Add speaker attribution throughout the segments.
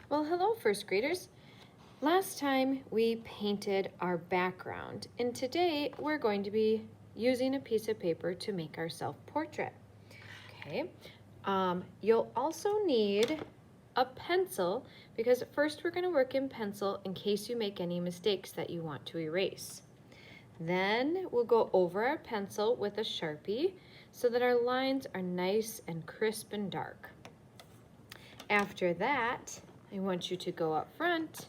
Speaker 1: Well, hello, first graders. Last time we painted our background, and today we're going to be using a piece of paper to make our self-portrait. Okay, you'll also need a pencil because at first we're going to work in pencil in case you make any mistakes that you want to erase. Then we'll go over our pencil with a Sharpie so that our lines are nice and crisp and dark. After that, I want you to go up front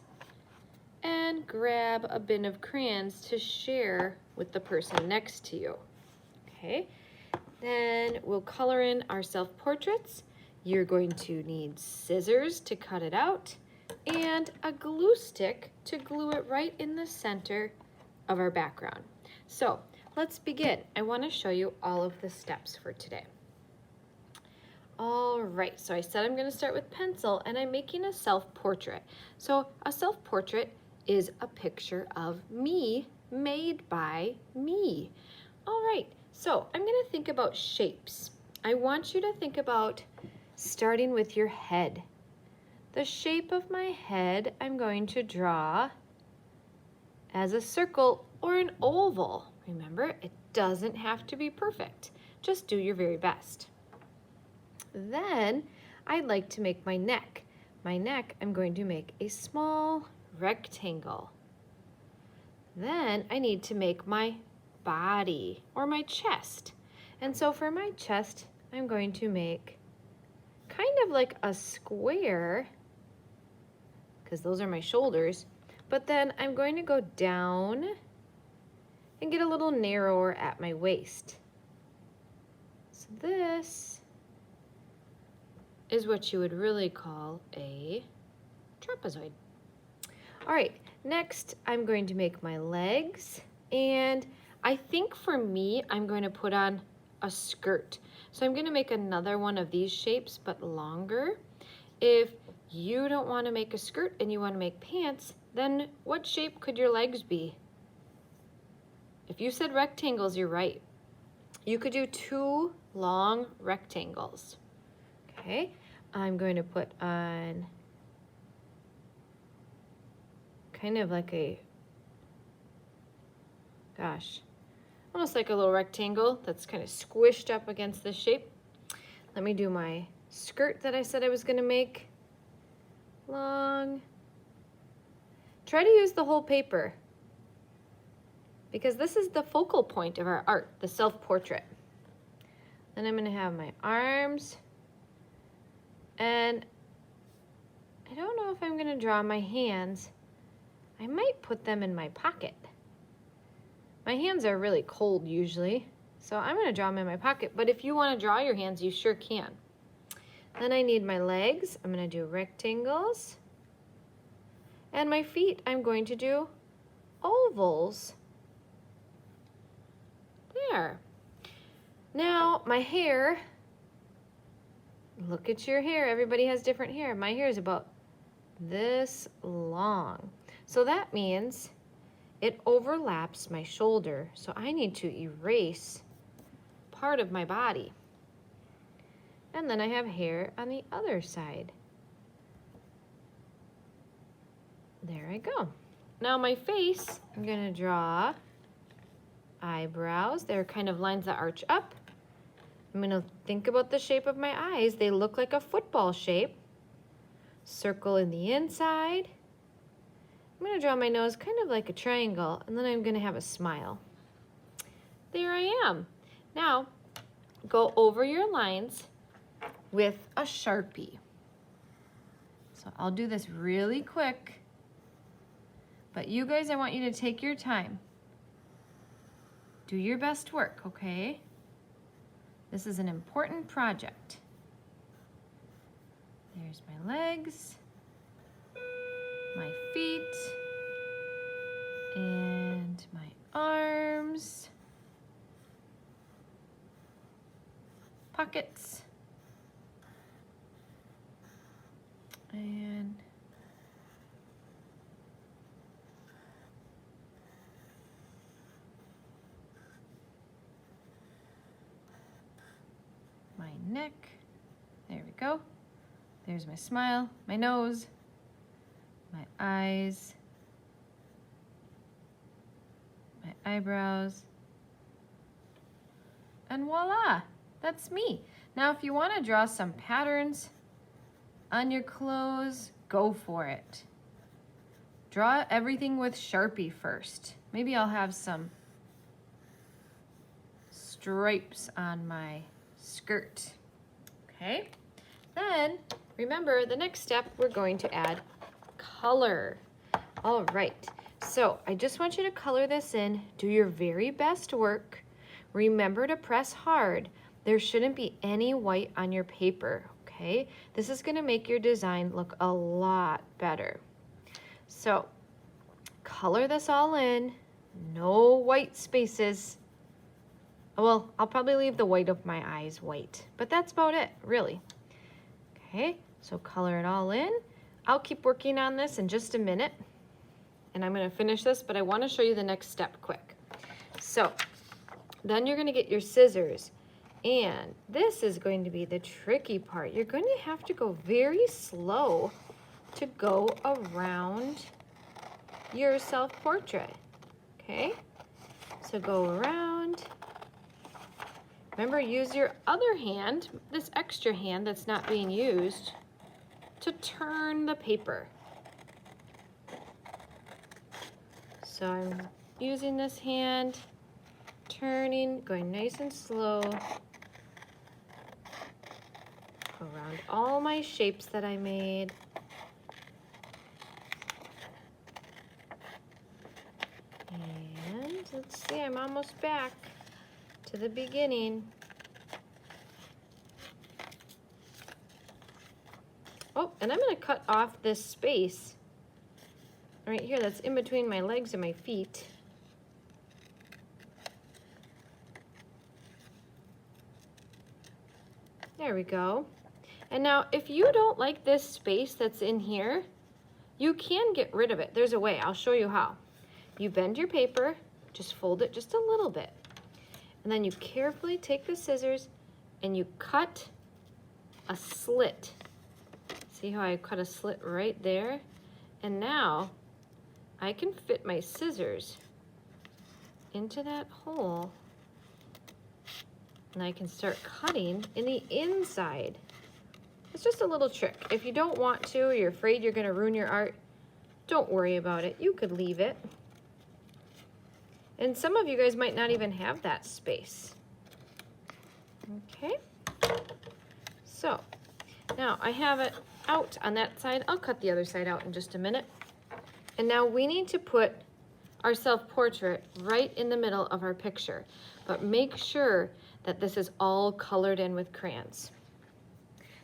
Speaker 1: and grab a bin of crayons to share with the person next to you. Okay, then we'll color in our self-portraits. You're going to need scissors to cut it out and a glue stick to glue it right in the center of our background. So let's begin. I want to show you all of the steps for today. All right, so I said I'm going to start with pencil and I'm making a self-portrait. So a self-portrait is a picture of me made by me. All right, so I'm going to think about shapes. I want you to think about starting with your head. The shape of my head I'm going to draw as a circle or an oval. Remember, it doesn't have to be perfect. Just do your very best. Then I'd like to make my neck. My neck, I'm going to make a small rectangle. Then I need to make my body or my chest. And so for my chest, I'm going to make kind of like a square, because those are my shoulders, but then I'm going to go down and get a little narrower at my waist. So this is what you would really call a trapezoid. All right, next I'm going to make my legs, and I think for me, I'm going to put on a skirt. So I'm going to make another one of these shapes, but longer. If you don't want to make a skirt and you want to make pants, then what shape could your legs be? If you said rectangles, you're right. You could do 2 long rectangles. Okay, I'm going to put on kind of like almost like a little rectangle that's kind of squished up against this shape. Let me do my skirt that I said I was going to make. Long. Try to use the whole paper because this is the focal point of our art, the self-portrait. Then I'm going to have my arms, and I don't know if I'm going to draw my hands. I might put them in my pocket. My hands are really cold usually, so I'm going to draw them in my pocket, but if you want to draw your hands, you sure can. Then I need my legs. I'm going to do rectangles. And my feet, I'm going to do ovals. There. Now, my hair, look at your hair. Everybody has different hair. My hair is about this long. So that means it overlaps my shoulder. So I need to erase part of my body. And then I have hair on the other side. There I go. Now my face, I'm going to draw eyebrows. They're kind of lines that arch up. I'm going to think about the shape of my eyes. They look like a football shape. Circle in the inside. I'm going to draw my nose kind of like a triangle, and then I'm going to have a smile. There I am. Now, go over your lines with a Sharpie. So I'll do this really quick, but you guys, I want you to take your time. Do your best work, okay? This is an important project. There's my legs, my feet, and my arms, pockets, and my neck. There we go. There's my smile, my nose, my eyes, my eyebrows, and voila, that's me. Now if you want to draw some patterns on your clothes, go for it. Draw everything with Sharpie first. Maybe I'll have some stripes on my skirt. Okay, then remember the next step, we're going to add color. All right, so I just want you to color this in. Do your very best work. Remember to press hard. There shouldn't be any white on your paper, okay? This is gonna make your design look a lot better. So color this all in, no white spaces. Well, I'll probably leave the white of my eyes white, but that's about it, really. Okay, so color it all in. I'll keep working on this in just a minute, and I'm gonna finish this, but I wanna show you the next step quick. So then you're gonna get your scissors, and this is going to be the tricky part. You're going to have to go very slow to go around your self-portrait, okay? So go around. Remember, use your other hand, this extra hand that's not being used, to turn the paper. So I'm using this hand, turning, going nice and slow, around all my shapes that I made. And let's see, I'm almost back to the beginning. Oh, and I'm gonna cut off this space right here that's in between my legs and my feet. There we go. And now if you don't like this space that's in here, you can get rid of it. There's a way, I'll show you how. You bend your paper, just fold it just a little bit. And then you carefully take the scissors and you cut a slit. See how I cut a slit right there? And now I can fit my scissors into that hole, and I can start cutting in the inside. It's just a little trick. If you don't want to, or you're afraid you're gonna ruin your art, don't worry about it. You could leave it. And some of you guys might not even have that space. Okay, so now I have it out on that side. I'll cut the other side out in just a minute. And now we need to put our self-portrait right in the middle of our picture, but make sure that this is all colored in with crayons.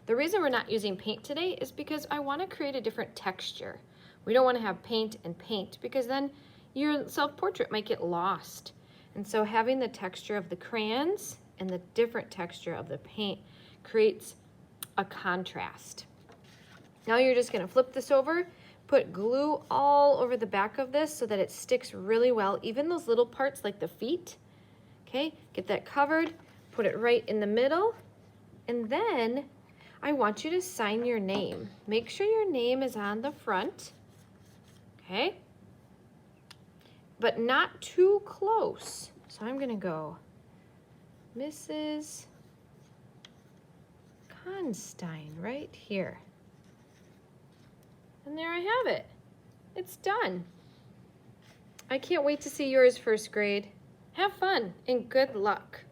Speaker 1: The reason we're not using paint today is because I want to create a different texture. We don't want to have paint and paint, because then your self-portrait might get lost. And so having the texture of the crayons and the different texture of the paint creates a contrast. Now you're just going to flip this over, put glue all over the back of this so that it sticks really well, even those little parts like the feet. Okay, get that covered, put it right in the middle, and then I want you to sign your name. Make sure your name is on the front, okay? But not too close. So I'm gonna go Mrs. Constein right here. And there I have it. It's done. I can't wait to see yours, first grade. Have fun and good luck.